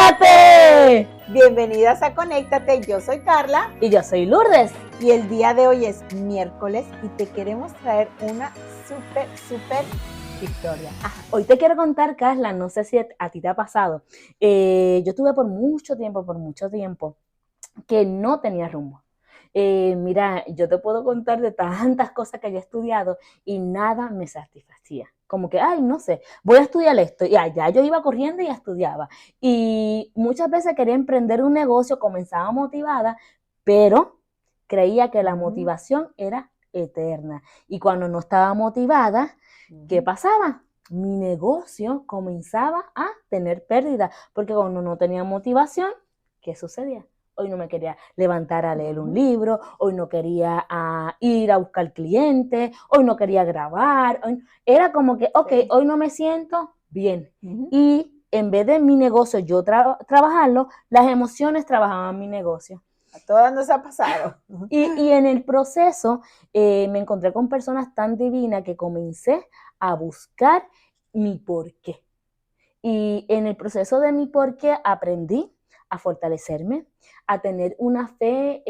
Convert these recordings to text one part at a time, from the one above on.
¡Conéctate! Bienvenidas a Conéctate, yo soy Carla. Y yo soy Lourdes. Y el día de hoy es miércoles y te queremos traer una súper historia. Hoy te quiero contar, Carla, no sé si a ti te ha pasado. Yo tuve por mucho tiempo, que no tenía rumbo. Mira, yo te puedo contar de tantas cosas que yo he estudiado y nada me satisfacía. Como que, no sé, voy a estudiar esto. Y allá yo iba corriendo y estudiaba. Y muchas veces quería emprender un negocio, comenzaba motivada, pero creía que la motivación era eterna. Y cuando no estaba motivada, ¿qué pasaba? Mi negocio comenzaba a tener pérdida, porque cuando no tenía motivación, ¿qué sucedía? Hoy no me quería levantar a leer un libro, hoy no quería ir a buscar clientes, hoy no quería grabar. Era como que, hoy no me siento bien. Y en vez de mi negocio yo trabajarlo, las emociones trabajaban mi negocio. A todas nos ha pasado. Y en el proceso me encontré con personas tan divinas que comencé a buscar mi porqué. Y en el proceso de mi porqué aprendí a fortalecerme, a tener una fe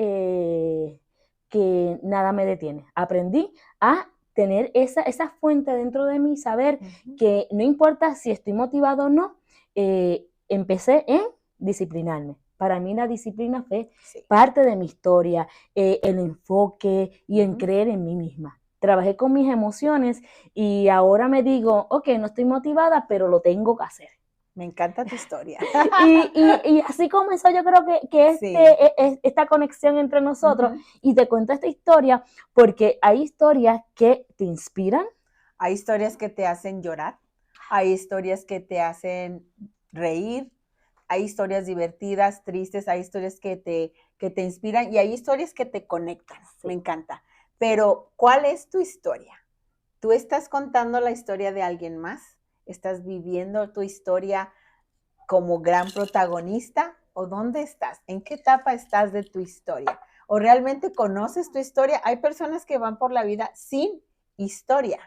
que nada me detiene. Aprendí a tener esa fuente dentro de mí, saber que no importa si estoy motivado o no, empecé en disciplinarme. Para mí la disciplina fue parte de mi historia, el enfoque y en creer en mí misma. Trabajé con mis emociones y ahora me digo, no estoy motivada, pero lo tengo que hacer. Me encanta tu historia. y así comenzó, yo creo que esta conexión entre nosotros. Y te cuento esta historia porque hay historias que te inspiran. Hay historias que te hacen llorar. Hay historias que te hacen reír. Hay historias divertidas, tristes. Hay historias que te inspiran y hay historias que te conectan. Sí. Me encanta. Pero, ¿cuál es tu historia? ¿Tú estás contando la historia de alguien más? ¿Estás viviendo tu historia como gran protagonista? ¿O dónde estás? ¿En qué etapa estás de tu historia? ¿O realmente conoces tu historia? Hay personas que van por la vida sin historia.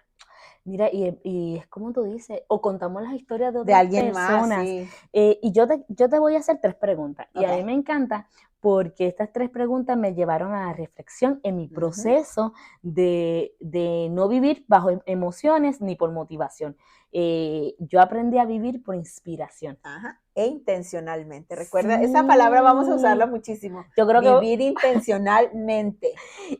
Mira, y es como tú dices, o contamos las historias de otras alguien personas. Más, sí. Y yo te voy a hacer 3 preguntas. Okay. Y a mí me encanta porque estas 3 preguntas me llevaron a la reflexión en mi proceso de no vivir bajo emociones ni por motivación. Yo aprendí a vivir por inspiración. E intencionalmente. Recuerda, esa palabra vamos a usarla muchísimo. Yo creo vivir intencionalmente.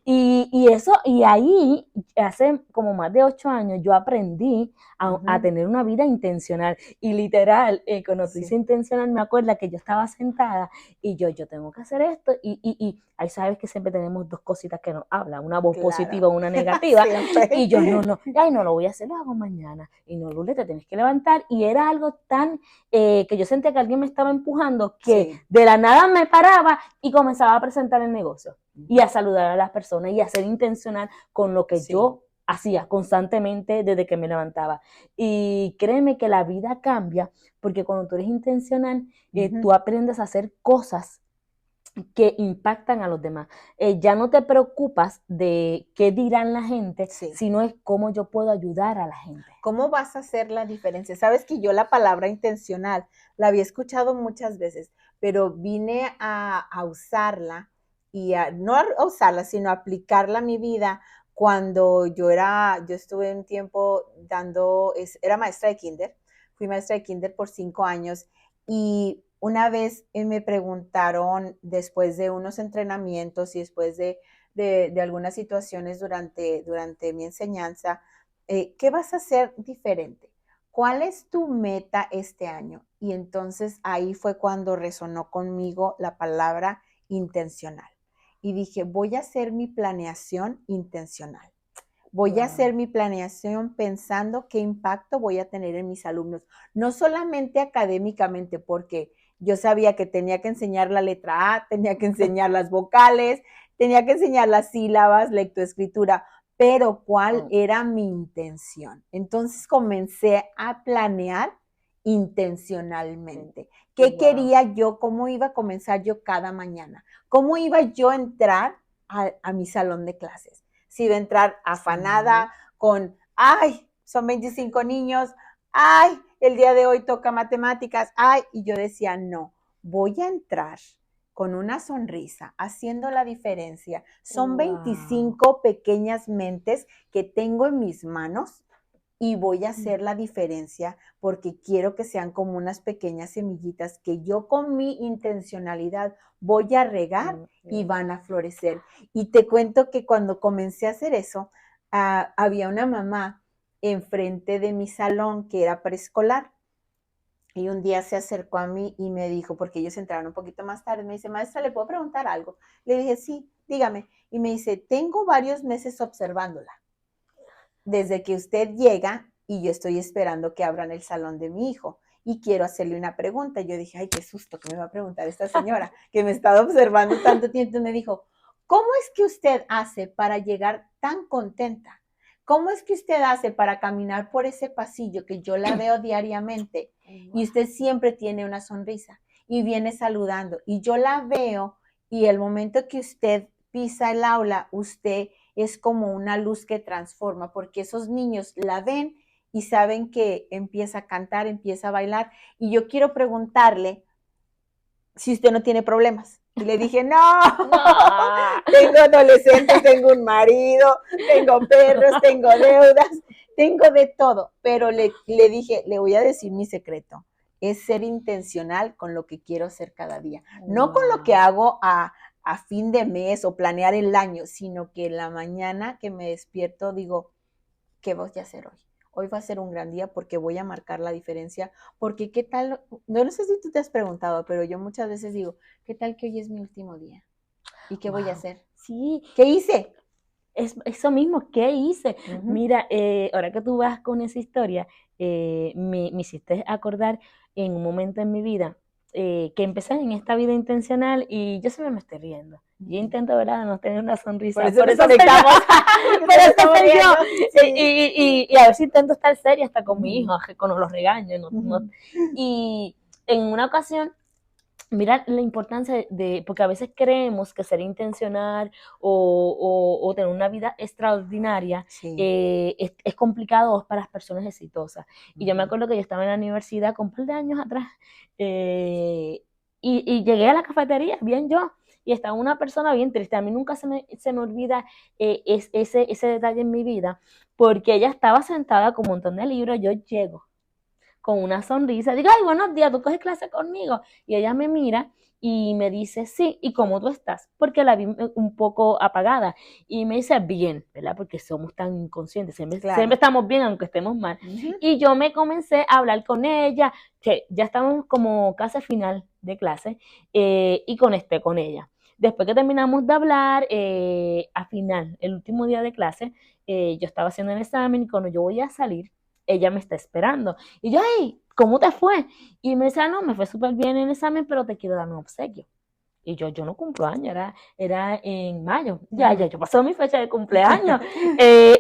Y eso, y ahí, hace como más de 8 años, yo aprendí a tener una vida intencional. Y literal, cuando tú dices intencional, me acuerdo que yo estaba sentada y yo tengo que hacer esto. Y ahí sabes que siempre tenemos 2 cositas que nos hablan, una voz positiva, una negativa. Y yo, no lo voy a hacer, lo hago mañana. Y no, Lourdes, te tienes que levantar. Y era algo tan que yo sentía que alguien me estaba empujando que de la nada me paraba y comenzaba a presentar el negocio y a saludar a las personas y a ser intencional con lo que yo hacía constantemente desde que me levantaba. Y créeme que la vida cambia porque cuando tú eres intencional, tú aprendes a hacer cosas que impactan a los demás. Ya no te preocupas de qué dirán la gente, sino es cómo yo puedo ayudar a la gente. ¿Cómo vas a hacer la diferencia? Sabes que yo la palabra intencional la había escuchado muchas veces, pero vine a usarla y no a usarla, sino a aplicarla a mi vida cuando yo estuve un tiempo era maestra de kinder, fui maestra de kinder por 5 años y una vez me preguntaron después de unos entrenamientos y después de algunas situaciones durante mi enseñanza, ¿qué vas a hacer diferente? ¿Cuál es tu meta este año? Y entonces ahí fue cuando resonó conmigo la palabra intencional. Y dije, voy a hacer mi planeación intencional. Voy a hacer mi planeación pensando qué impacto voy a tener en mis alumnos. No solamente académicamente, porque yo sabía que tenía que enseñar la letra A, tenía que enseñar las vocales, tenía que enseñar las sílabas, lectoescritura, pero ¿cuál era mi intención? Entonces comencé a planear intencionalmente. ¿Qué quería yo? ¿Cómo iba a comenzar yo cada mañana? ¿Cómo iba yo a entrar a mi salón de clases? Si iba a entrar afanada con, son 25 niños, el día de hoy toca matemáticas, ay, y yo decía, no, voy a entrar con una sonrisa, haciendo la diferencia. Son 25 pequeñas mentes que tengo en mis manos y voy a hacer la diferencia porque quiero que sean como unas pequeñas semillitas que yo con mi intencionalidad voy a regar y van a florecer. Y te cuento que cuando comencé a hacer eso, había una mamá enfrente de mi salón que era preescolar. Y un día se acercó a mí y me dijo, porque ellos entraron un poquito más tarde, me dice, maestra, ¿le puedo preguntar algo? Le dije, sí, dígame. Y me dice, tengo varios meses observándola, desde que usted llega y yo estoy esperando que abran el salón de mi hijo y quiero hacerle una pregunta. Yo dije, ay, qué susto que me va a preguntar esta señora que me estaba observando tanto tiempo. Y me dijo, ¿cómo es que usted hace para llegar tan contenta? ¿Cómo es que usted hace para caminar por ese pasillo que yo la veo diariamente y usted siempre tiene una sonrisa y viene saludando? Y yo la veo y el momento que usted pisa el aula, usted es como una luz que transforma, porque esos niños la ven y saben que empieza a cantar, empieza a bailar. Y yo quiero preguntarle si usted no tiene problemas. Y le dije, no, tengo adolescentes, tengo un marido, tengo perros, tengo deudas, tengo de todo. Pero le dije, le voy a decir mi secreto, es ser intencional con lo que quiero hacer cada día. No con lo que hago a fin de mes o planear el año, sino que en la mañana que me despierto digo, ¿qué voy a hacer hoy? Hoy va a ser un gran día porque voy a marcar la diferencia, porque qué tal, no sé si tú te has preguntado, pero yo muchas veces digo, ¿qué tal que hoy es mi último día? ¿Y qué voy a hacer? Sí. ¿Qué hice? Es eso mismo, ¿qué hice? Mira, ahora que tú vas con esa historia, me hiciste acordar en un momento en mi vida que empecé en esta vida intencional y yo siempre me estoy riendo. Yo intento, ¿verdad?, no tener una sonrisa. Por eso conectamos. Por eso soy yo. Sí. Y a veces intento estar seria hasta con mi hijo, que con los regaños. Y en una ocasión, mira la importancia porque a veces creemos que ser intencional o tener una vida extraordinaria es complicado para las personas exitosas. Y yo me acuerdo que yo estaba en la universidad con un par de años atrás y llegué a la cafetería, bien yo, y estaba una persona bien triste. A mí nunca se me olvida ese detalle en mi vida, porque ella estaba sentada con un montón de libros, yo llego con una sonrisa, digo, ay, buenos días, ¿tú coges clase conmigo? Y ella me mira y me dice, sí, ¿y cómo tú estás? Porque la vi un poco apagada. Y me dice, bien, ¿verdad? Porque somos tan inconscientes, siempre estamos bien aunque estemos mal. Y yo me comencé a hablar con ella, que ya estamos como casi al final de clase, y conecté con ella. Después que terminamos de hablar, al final, el último día de clase, yo estaba haciendo el examen y cuando yo voy a salir, ella me está esperando. Y yo, ay, ¿cómo te fue? Y me decía, no, me fue súper bien en el examen, pero te quiero dar un obsequio. Y yo no cumplo años, era en mayo. Ya, yo pasó mi fecha de cumpleaños.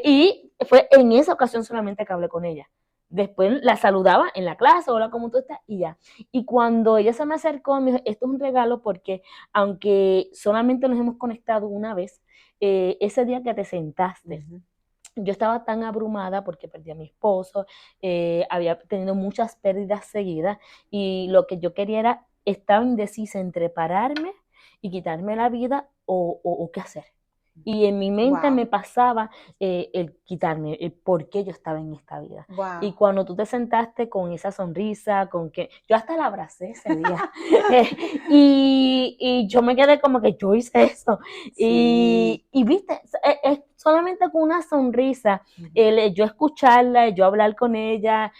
Y fue en esa ocasión solamente que hablé con ella. Después la saludaba en la clase, hola, ¿cómo tú estás? Y ya. Y cuando ella se me acercó, me dijo, esto es un regalo porque aunque solamente nos hemos conectado una vez, ese día que te sentaste, yo estaba tan abrumada porque perdí a mi esposo, había tenido muchas pérdidas seguidas y lo que yo quería era, estaba indecisa entre pararme y quitarme la vida o qué hacer. Y en mi mente me pasaba el quitarme, el por qué yo estaba en esta vida. Y cuando tú te sentaste con esa sonrisa, con que yo hasta la abracé ese día. Y yo me quedé como que yo hice eso. Sí. Y viste, es solamente con una sonrisa, yo escucharla, yo hablar con ella,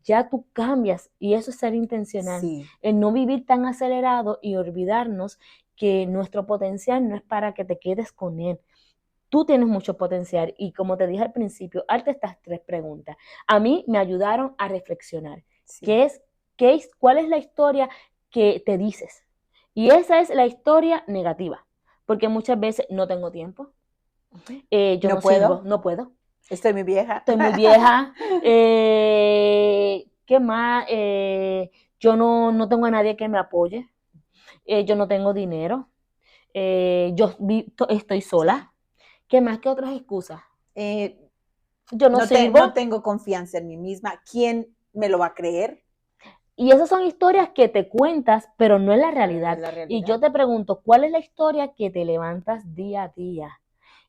ya tú cambias. Y eso es ser intencional. Sí. El no vivir tan acelerado y olvidarnos que nuestro potencial no es para que te quedes con él. Tú tienes mucho potencial y como te dije al principio, hazte estas 3 preguntas. A mí me ayudaron a reflexionar. Sí. ¿Cuál es la historia que te dices? Y esa es la historia negativa, porque muchas veces no tengo tiempo. Yo no puedo. Sirvo, no puedo. Estoy muy vieja. Estoy muy vieja. ¿Qué más? Yo no tengo a nadie que me apoye. Yo no tengo dinero, yo estoy sola. ¿Qué más? ¿Qué otras excusas? Yo no sirvo. No tengo confianza en mí misma. ¿Quién me lo va a creer. Y esas son historias que te cuentas, pero no es la realidad. Es la realidad. Y yo te pregunto, ¿cuál es la historia que te levantas día a día?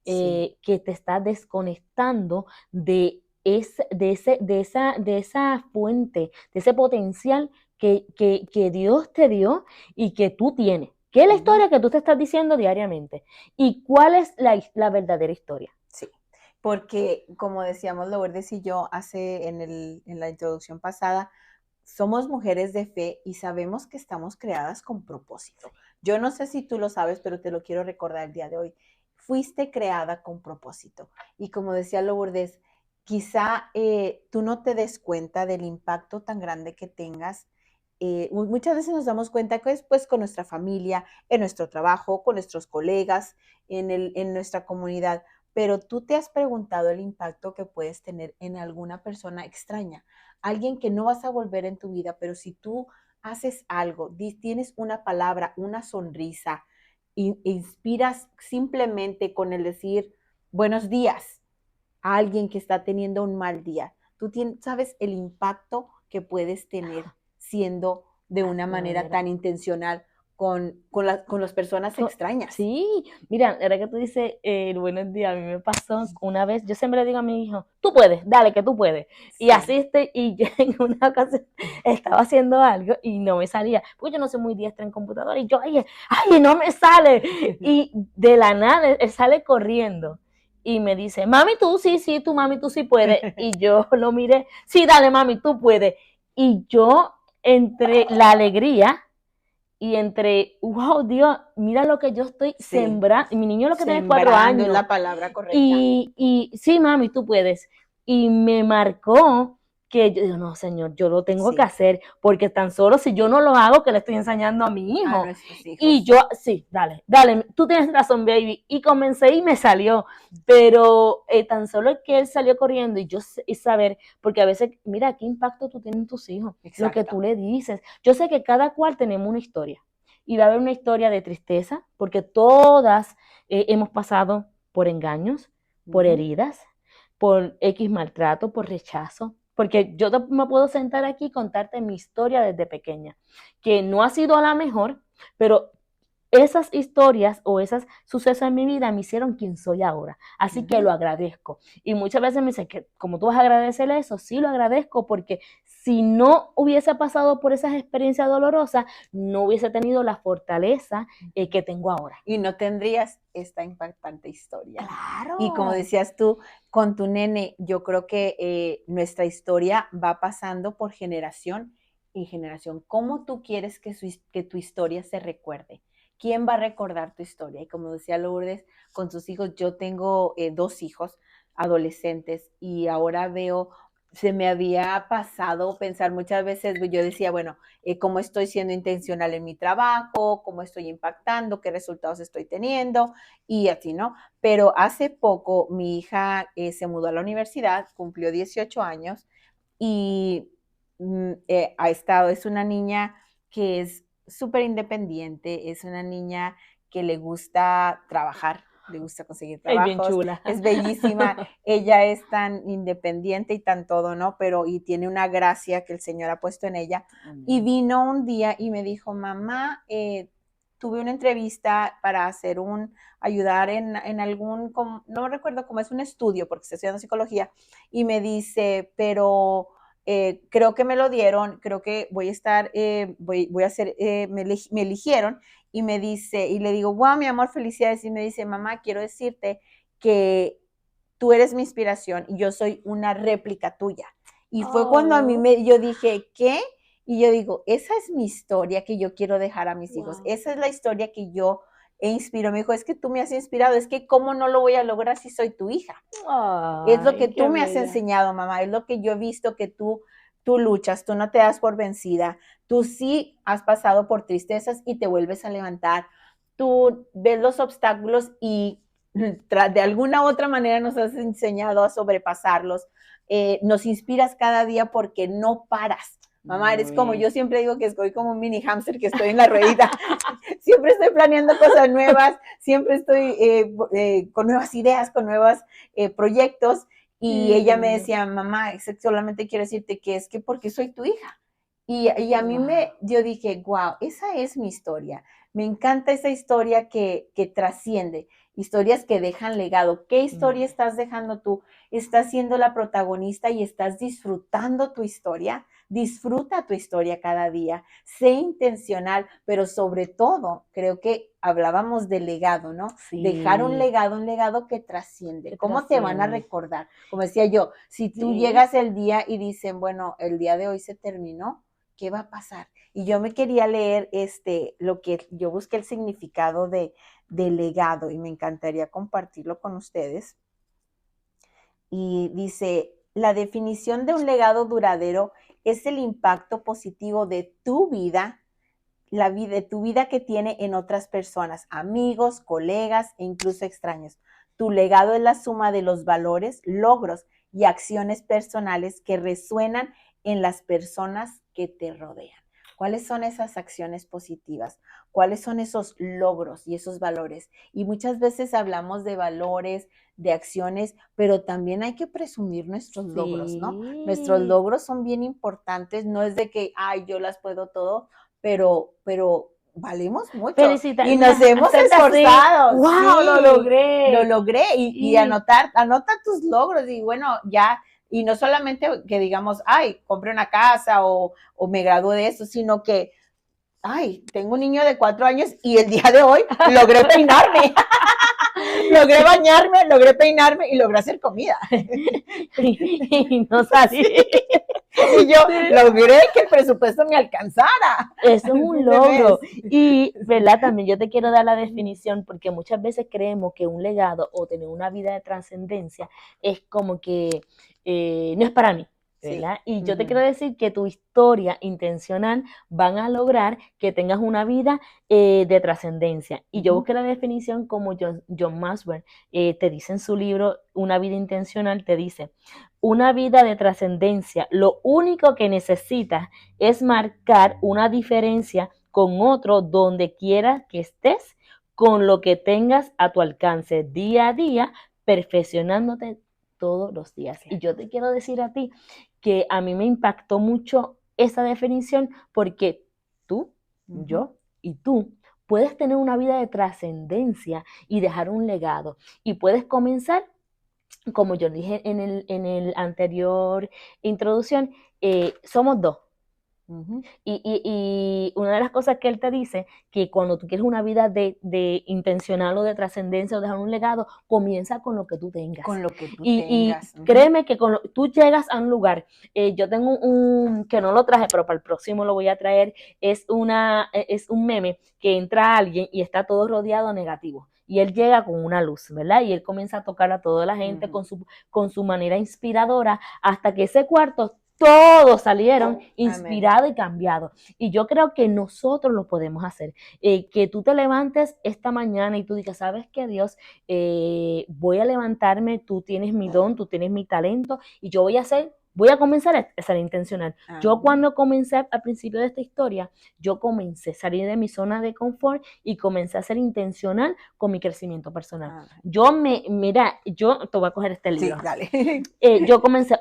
Sí. Que te está desconectando de esa fuente, de ese potencial que Dios te dio y que tú tienes. ¿Qué es la historia que tú te estás diciendo diariamente? ¿Y cuál es la verdadera historia? Sí, porque como decíamos Lourdes y yo en la introducción pasada, somos mujeres de fe y sabemos que estamos creadas con propósito. Yo no sé si tú lo sabes, pero te lo quiero recordar el día de hoy. Fuiste creada con propósito. Y como decía Lourdes, quizá tú no te des cuenta del impacto tan grande que tengas. Muchas veces nos damos cuenta que es pues con nuestra familia, en nuestro trabajo, con nuestros colegas, en nuestra comunidad, pero tú te has preguntado el impacto que puedes tener en alguna persona extraña, alguien que no vas a volver en tu vida, pero si tú haces algo, tienes una palabra, una sonrisa, inspiras simplemente con el decir buenos días a alguien que está teniendo un mal día, sabes el impacto que puedes tener siendo de una manera tan intencional con las personas extrañas. Sí, mira, era que tú dices buenos días, a mí me pasó una vez, yo siempre le digo a mi hijo, tú puedes, dale que tú puedes, y asiste, y yo en una ocasión estaba haciendo algo y no me salía, porque yo no soy muy diestra en computadora, y yo, ay, no me sale, y de la nada él sale corriendo, y me dice, mami, tú sí, tú mami, tú sí puedes, y yo lo miré, sí, dale mami, tú puedes, y yo entre la alegría y entre, wow, Dios, mira lo que yo estoy sembrando, mi niño lo que tiene 4 años. Es la palabra correcta. Y sí, mami, tú puedes. Y me marcó que yo digo, no, Señor, yo lo tengo que hacer, porque tan solo si yo no lo hago, que le estoy enseñando a mi hijo. A nuestros hijos. Y yo, sí, dale, tú tienes razón, baby. Y comencé y me salió, pero tan solo que él salió corriendo y yo y saber, porque a veces, mira, qué impacto tú tienes en tus hijos, lo que tú le dices. Yo sé que cada cual tenemos una historia, y va a haber una historia de tristeza, porque todas hemos pasado por engaños, por heridas, por X maltrato, por rechazo, porque yo me puedo sentar aquí y contarte mi historia desde pequeña, que no ha sido la mejor, pero esas historias o esos sucesos en mi vida me hicieron quien soy ahora. Así que lo agradezco. Y muchas veces me dicen que, ¿cómo tú vas a agradecer eso? Sí, lo agradezco porque si no hubiese pasado por esas experiencias dolorosas, no hubiese tenido la fortaleza que tengo ahora. Y no tendrías esta impactante historia. Claro. Y como decías tú, con tu nene, yo creo que nuestra historia va pasando por generación en generación. ¿Cómo tú quieres que tu historia se recuerde? ¿Quién va a recordar tu historia? Y como decía Lourdes, con sus hijos, yo tengo 2 hijos adolescentes y ahora veo, se me había pasado pensar muchas veces, yo decía, bueno, cómo estoy siendo intencional en mi trabajo, cómo estoy impactando, qué resultados estoy teniendo y así, ¿no? Pero hace poco mi hija se mudó a la universidad, cumplió 18 años y es una niña que es súper independiente, es una niña que le gusta trabajar, le gusta conseguir trabajos, bien chula. Es bellísima, ella es tan independiente y tan todo, ¿no? Y tiene una gracia que el Señor ha puesto en ella. Y vino un día y me dijo, mamá, tuve una entrevista para ayudar en algún, no recuerdo cómo es, un estudio, porque estoy estudiando psicología, y me dice, pero creo que me lo dieron, creo que voy a estar, voy a hacer, me eligieron, y me dice, y le digo, wow, mi amor, felicidades, y me dice, mamá, quiero decirte que tú eres mi inspiración y yo soy una réplica tuya. Y fue cuando a mí yo dije, ¿qué? Y yo digo, esa es mi historia que yo quiero dejar a mis hijos, esa es la historia que yo inspiro. Me dijo, es que tú me has inspirado, es que cómo no lo voy a lograr si soy tu hija. Es lo que tú me has enseñado, mamá, es lo que yo he visto que tú luchas, tú no te das por vencida, tú sí has pasado por tristezas y te vuelves a levantar, tú ves los obstáculos y de alguna u otra manera nos has enseñado a sobrepasarlos, nos inspiras cada día porque no paras. Mamá, eres como, yo siempre digo que estoy como un mini hámster que estoy en la ruedita. Siempre estoy planeando cosas nuevas, siempre estoy con nuevas ideas, con nuevos proyectos Y ella me decía, mamá, solamente quiero decirte que es que porque soy tu hija. Y a mí yo dije, wow, esa es mi historia. Me encanta esa historia que trasciende, historias que dejan legado. ¿Qué historia estás dejando tú? ¿Estás siendo la protagonista y estás disfrutando tu historia? Disfruta tu historia cada día, sé intencional, pero sobre todo, creo que hablábamos de legado, ¿no? Sí. Dejar un legado que trasciende. ¿Cómo te van a recordar? Como decía yo, si tú llegas el día y dicen, bueno, el día de hoy se terminó, ¿qué va a pasar? Y yo me quería leer lo que yo busqué el significado de legado y me encantaría compartirlo con ustedes. Y dice, la definición de un legado duradero es el impacto positivo de tu vida, de tu vida que tiene en otras personas, amigos, colegas e incluso extraños. Tu legado es la suma de los valores, logros y acciones personales que resuenan en las personas que te rodean. ¿Cuáles son esas acciones positivas? ¿Cuáles son esos logros y esos valores? Y muchas veces hablamos de valores, de acciones, pero también hay que presumir nuestros logros, ¿no? Nuestros logros son bien importantes, no es de que, ay, yo las puedo todo, pero valemos mucho. Y nos hemos esforzado. ¡Wow! Sí, lo logré. Lo logré. Y anota tus logros. Y bueno, ya, y no solamente que digamos, ay, compré una casa o me gradué de eso, sino que, ay, tengo un niño de 4 años y el día de hoy logré peinarme. Logré bañarme, logré peinarme y logré hacer comida. Y no salí. Y yo logré que el presupuesto me alcanzara. Eso es un logro. Y, ¿verdad? También yo te quiero dar la definición porque muchas veces creemos que un legado o tener una vida de trascendencia es como que no es para mí. ¿verdad? Sí. Y yo te quiero decir que tu historia intencional van a lograr que tengas una vida de trascendencia. Y yo busqué la definición como John Maxwell te dice en su libro Una vida intencional, te dice, una vida de trascendencia, lo único que necesitas es marcar una diferencia con otro donde quiera que estés, con lo que tengas a tu alcance día a día, perfeccionándote todos los días. Y yo te quiero decir a ti que a mí me impactó mucho esa definición porque tú, yo y tú puedes tener una vida de trascendencia y dejar un legado. Y puedes comenzar, como yo dije en el anterior introducción, somos dos. Y una de las cosas que él te dice, que cuando tú quieres una vida de intencional o de trascendencia o dejar un legado, comienza con lo que tú tengas. Con lo que tú tengas. Y créeme que tú llegas a un lugar, yo tengo que no lo traje, pero para el próximo lo voy a traer, es un meme que entra alguien y está todo rodeado negativo. Y él llega con una luz, ¿verdad? Y él comienza a tocar a toda la gente con su manera inspiradora hasta que ese cuarto todos salieron inspirados y cambiados. Y yo creo que nosotros lo podemos hacer. Que tú te levantes esta mañana y tú digas, ¿sabes qué, Dios? Voy a levantarme, tú tienes mi don, tú tienes mi talento y yo voy a comenzar a ser intencional. Yo cuando comencé al principio de esta historia, yo comencé a salir de mi zona de confort y comencé a ser intencional con mi crecimiento personal. Mira, yo te voy a coger este libro. Sí, dale. Yo comencé,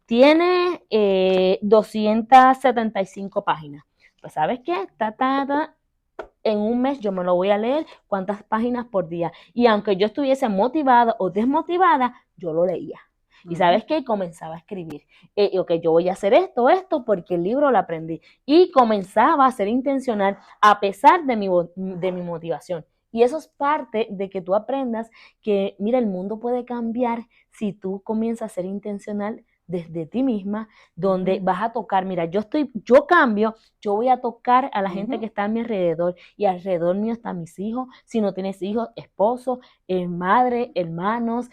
tiene 275 páginas. Pues, ¿sabes qué? En un mes yo me lo voy a leer, cuántas páginas por día. Y aunque yo estuviese motivada o desmotivada, yo lo leía. Y ¿sabes qué? Comenzaba a escribir. Yo voy a hacer esto, porque el libro lo aprendí. Y comenzaba a ser intencional a pesar de mi motivación. Y eso es parte de que tú aprendas que, mira, el mundo puede cambiar si tú comienzas a ser intencional desde ti misma, donde vas a tocar, mira, yo cambio, yo voy a tocar a la gente que está a mi alrededor y alrededor mío están mis hijos, si no tienes hijos, esposo, madre, hermanos,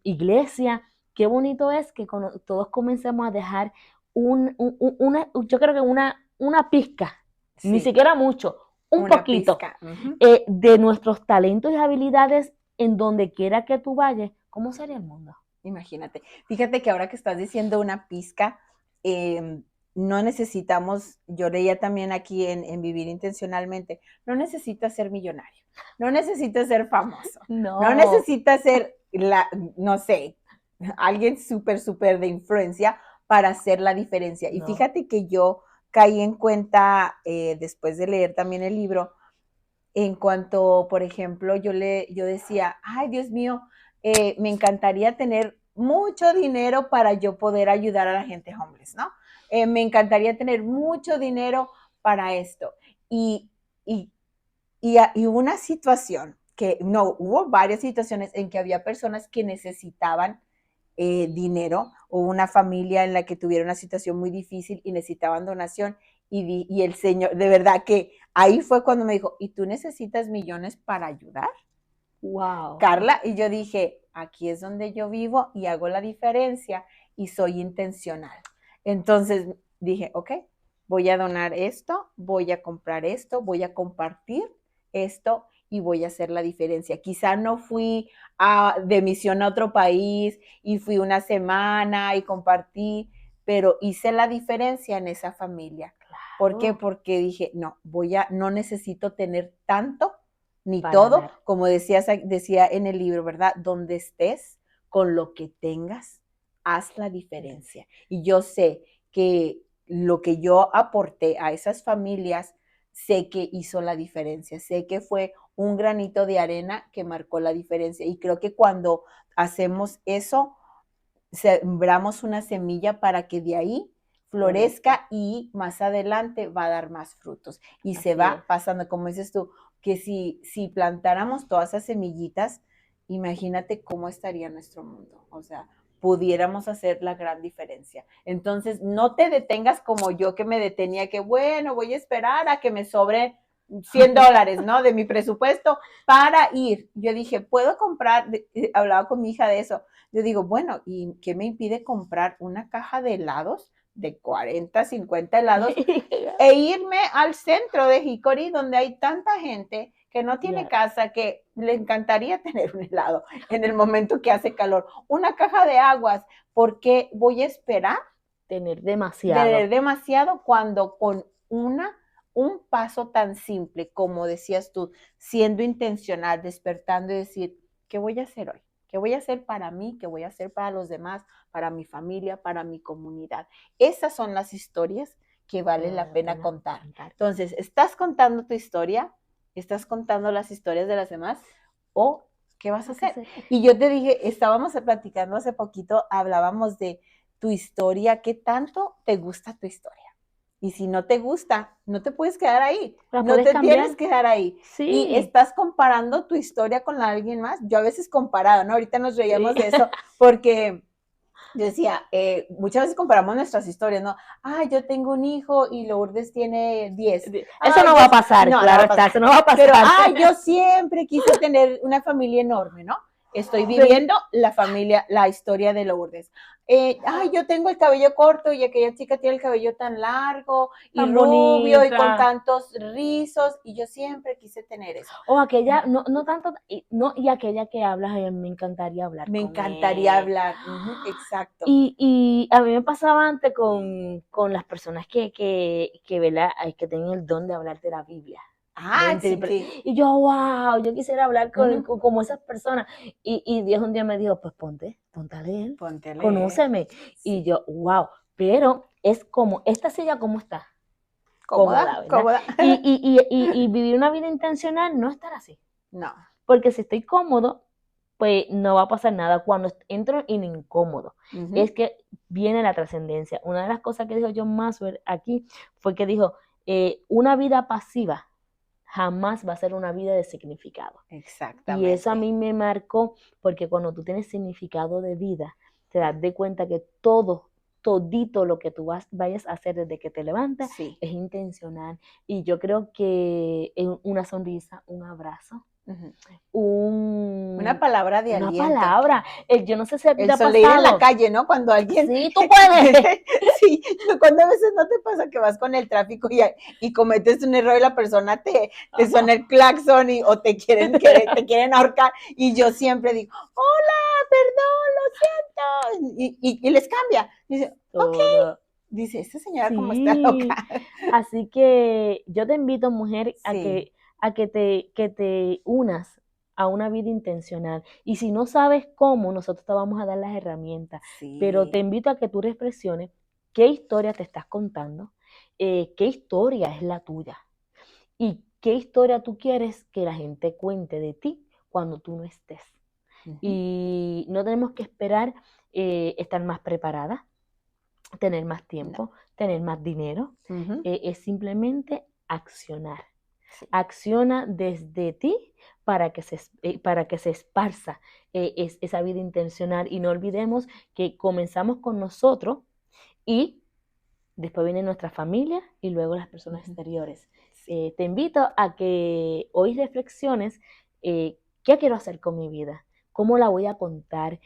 iglesia. Qué bonito es que todos comencemos a dejar yo creo que una pizca, ni siquiera mucho, un poquito de nuestros talentos y habilidades en donde quiera que tú vayas. ¿Cómo sería el mundo? Imagínate. Fíjate que ahora que estás diciendo una pizca, no necesitamos, yo leía también aquí en Vivir Intencionalmente, no necesitas ser millonario, no necesitas ser famoso, no necesitas ser, no sé, alguien súper, súper de influencia para hacer la diferencia. Y No. fíjate que yo caí en cuenta, después de leer también el libro, en cuanto, por ejemplo, yo decía, ay, Dios mío, me encantaría tener mucho dinero para yo poder ayudar a la gente homeless, ¿no? Me encantaría tener mucho dinero para esto. Y, y, y una situación no, hubo varias situaciones en que había personas que necesitaban dinero, o una familia en la que tuviera una situación muy difícil y necesitaban donación, y el Señor, de verdad que ahí fue cuando me dijo, ¿y tú necesitas millones para ayudar, Wow. Carla? Y yo dije, aquí es donde yo vivo y hago la diferencia y soy intencional. Entonces dije, ok, voy a donar esto, voy a comprar esto, voy a compartir esto y voy a hacer la diferencia. Quizá no fui de misión a otro país y fui una semana y compartí, pero hice la diferencia en esa familia. Claro. ¿Por qué? Porque dije, no necesito tener tanto ni Para todo, dar. como decía en el libro, ¿verdad? Donde estés, con lo que tengas, haz la diferencia. Y yo sé que lo que yo aporté a esas familias, sé que hizo la diferencia, sé que fue un granito de arena que marcó la diferencia. Y creo que cuando hacemos eso, sembramos una semilla para que de ahí florezca y más adelante va a dar más frutos. Y Así se va es. pasando, como dices tú, que si plantáramos todas esas semillitas, imagínate cómo estaría nuestro mundo. O sea, pudiéramos hacer la gran diferencia. Entonces, no te detengas como yo, que me detenía, que bueno, voy a esperar a que me sobre $100, ¿no? De mi presupuesto para ir. Yo dije, puedo comprar, hablaba con mi hija de eso. Yo digo, bueno, ¿y qué me impide comprar una caja de helados, de 40, 50 helados, e irme al centro de Hickory, donde hay tanta gente que no tiene Ya. casa, que le encantaría tener un helado en el momento que hace calor? Una caja de aguas, porque voy a esperar Tener tener demasiado. demasiado cuando con un paso tan simple, como decías tú, siendo intencional, despertando y decir, ¿qué voy a hacer hoy? ¿Qué voy a hacer para mí? ¿Qué voy a hacer para los demás? Para mi familia, para mi comunidad. Esas son las historias que vale la pena contar. Entonces, ¿estás contando tu historia? ¿Estás contando las historias de las demás? ¿O qué vas a hacer? Y yo te dije, estábamos platicando hace poquito, hablábamos de tu historia, qué tanto te gusta tu historia. Y si no te gusta, no te puedes quedar ahí, no te tienes que quedar ahí. Sí. Y estás comparando tu historia con la de alguien más. Yo a veces comparado, ¿no? Ahorita nos reíamos de eso porque yo decía, muchas veces comparamos nuestras historias, ¿no? Ay, yo tengo un hijo y Lourdes tiene 10. Eso no va a pasar, claro está, eso no va a pasar. Pero, ay, yo siempre quise tener una familia enorme, ¿no? Estoy viviendo la historia de Lourdes. Ay, yo tengo el cabello corto y aquella chica tiene el cabello tan largo y tan rubio bonita. y con tantos rizos, y yo siempre quise tener eso. O aquella, no tanto, y aquella que hablas, me encantaría hablar. Me encantaría hablar, exacto. Y a mí me pasaba antes con las personas que tienen el don de hablar de la Biblia. Sí. Y yo, wow, yo quisiera hablar como esas personas. Y Dios un día me dijo, pues ponte a leer, conóceme. Sí. Y yo, wow, pero es como, esta silla, ¿cómo está? Cómoda. Y vivir una vida intencional no estar así. No. Porque si estoy cómodo, pues no va a pasar nada. Cuando entro en incómodo, es que viene la trascendencia. Una de las cosas que dijo John Maxwell aquí fue que dijo, una vida pasiva jamás va a ser una vida de significado. Exactamente. Y eso a mí me marcó, porque cuando tú tienes significado de vida, te das de cuenta que todito lo que tú vayas a hacer desde que te levantas es intencional. Y yo creo que una sonrisa, un abrazo, una palabra de aliento. Una palabra. Yo no sé si a ti te ha pasado. El sonreír en la calle, ¿no? Cuando alguien... Sí, tú puedes. Sí, cuando a veces no te pasa que vas con el tráfico y cometes un error y la persona te suena el claxon o te quieren ahorcar, y yo siempre digo, hola, perdón, lo siento, y les cambia. Dice, ok. Dice, esta señora como está loca. Así que yo te invito, mujer, a que te unas a una vida intencional. Y si no sabes cómo, nosotros te vamos a dar las herramientas. Sí. Pero te invito a que tú reflexiones qué historia te estás contando, qué historia es la tuya y qué historia tú quieres que la gente cuente de ti cuando tú no estés. Y no tenemos que esperar estar más preparadas, tener más tiempo, tener más dinero. Es simplemente accionar. Sí. Acciona desde ti para que se esparza esa vida intencional. Y no olvidemos que comenzamos con nosotros y después viene nuestra familia y luego las personas exteriores. Sí. Te invito a que hoy reflexiones qué quiero hacer con mi vida, cómo la voy a contar,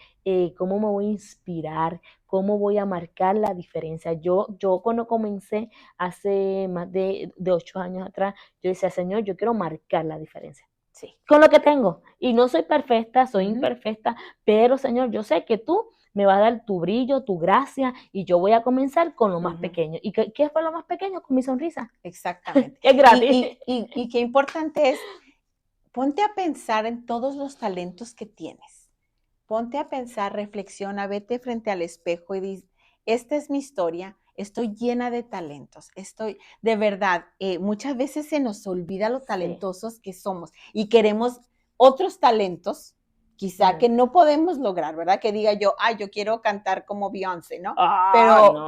cómo me voy a inspirar, cómo voy a marcar la diferencia. Yo cuando comencé hace más de 8 años atrás, yo decía, Señor, yo quiero marcar la diferencia. Sí. Con lo que tengo. Y no soy perfecta, soy imperfecta, pero Señor, yo sé que tú me vas a dar tu brillo, tu gracia, y yo voy a comenzar con lo más pequeño. ¿Y qué fue lo más pequeño? Con mi sonrisa. Exactamente. Es gratis. Y qué importante es, ponte a pensar en todos los talentos que tienes. Ponte a pensar, reflexiona, vete frente al espejo y di, esta es mi historia, estoy llena de talentos, de verdad, muchas veces se nos olvida lo talentosos que somos y queremos otros talentos, quizá que no podemos lograr, ¿verdad? Que diga yo, yo quiero cantar como Beyoncé, ¿no?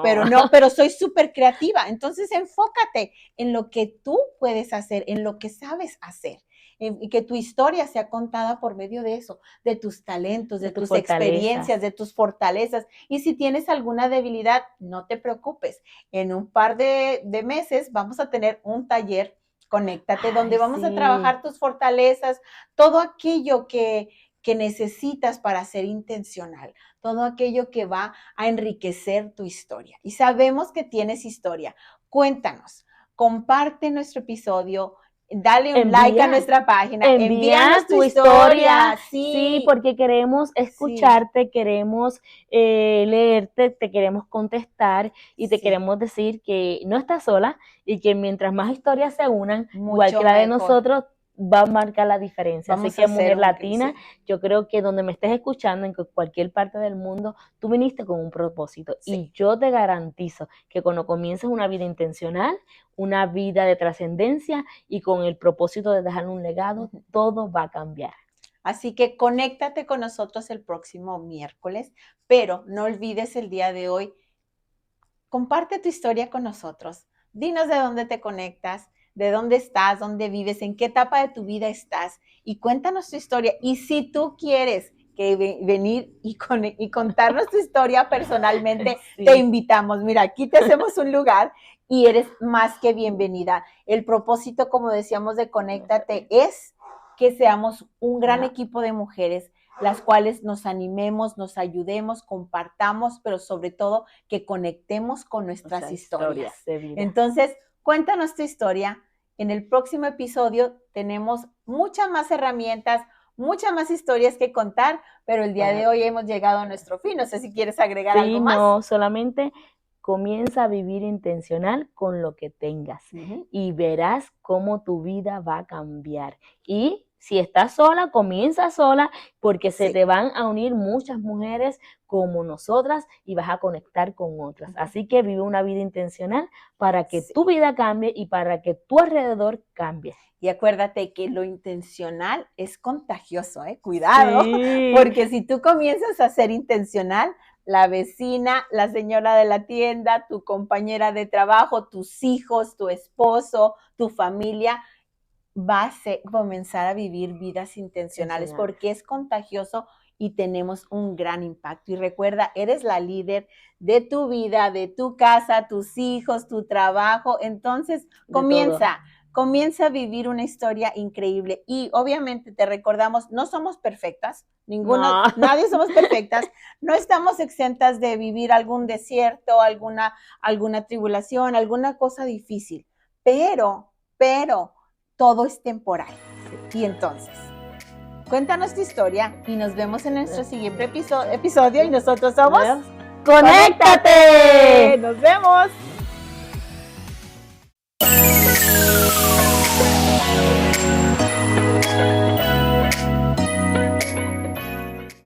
Pero soy súper creativa. Entonces, enfócate en lo que tú puedes hacer, en lo que sabes hacer. Y que tu historia sea contada por medio de eso, de tus talentos, de tus experiencias, de tus fortalezas. Y si tienes alguna debilidad, no te preocupes. En un par de meses vamos a tener un taller, Conéctate, donde vamos a trabajar tus fortalezas, todo aquello que necesitas para ser intencional, todo aquello que va a enriquecer tu historia. Y sabemos que tienes historia. Cuéntanos, comparte nuestro episodio, dale un like a nuestra página, envíanos tu historia. Sí, porque queremos escucharte, queremos leerte, te queremos contestar y te queremos decir que no estás sola y que mientras más historias se unan, igual que la de nosotros, va a marcar la diferencia. Así que, mujer latina, yo creo que donde me estés escuchando, en cualquier parte del mundo, tú viniste con un propósito. Y yo te garantizo que cuando comiences una vida intencional, una vida de trascendencia y con el propósito de dejar un legado, todo va a cambiar. Así que conéctate con nosotros el próximo miércoles, pero no olvides el día de hoy, comparte tu historia con nosotros. Dinos de dónde te conectas, de dónde estás, dónde vives, en qué etapa de tu vida estás y cuéntanos tu historia. Y si tú quieres venir y contarnos tu historia personalmente, te invitamos. Mira, aquí te hacemos un lugar y eres más que bienvenida. El propósito, como decíamos, de Conéctate es que seamos un gran equipo de mujeres, las cuales nos animemos, nos ayudemos, compartamos, pero sobre todo que conectemos con nuestras historias. Entonces, cuéntanos tu historia. En el próximo episodio tenemos muchas más herramientas, muchas más historias que contar, pero el día de hoy hemos llegado a nuestro fin. No sé si quieres agregar algo más. No, solamente comienza a vivir intencional con lo que tengas y verás cómo tu vida va a cambiar. Y si estás sola, comienza sola porque se te van a unir muchas mujeres como nosotras y vas a conectar con otras. Así que vive una vida intencional para que tu vida cambie y para que tu alrededor cambie. Y acuérdate que lo intencional es contagioso, cuidado, porque si tú comienzas a ser intencional, la vecina, la señora de la tienda, tu compañera de trabajo, tus hijos, tu esposo, tu familia, vas a comenzar a vivir vidas intencionales porque es contagioso y tenemos un gran impacto. Y recuerda, eres la líder de tu vida, de tu casa, tus hijos, tu trabajo. Entonces, comienza a vivir una historia increíble. Y obviamente te recordamos, no somos perfectas, nadie somos perfectas, no estamos exentas de vivir algún desierto, alguna tribulación, alguna cosa difícil, pero todo es temporal. Y entonces, cuéntanos tu historia y nos vemos en nuestro siguiente episodio y nosotros somos ¡Conéctate! ¡Nos vemos!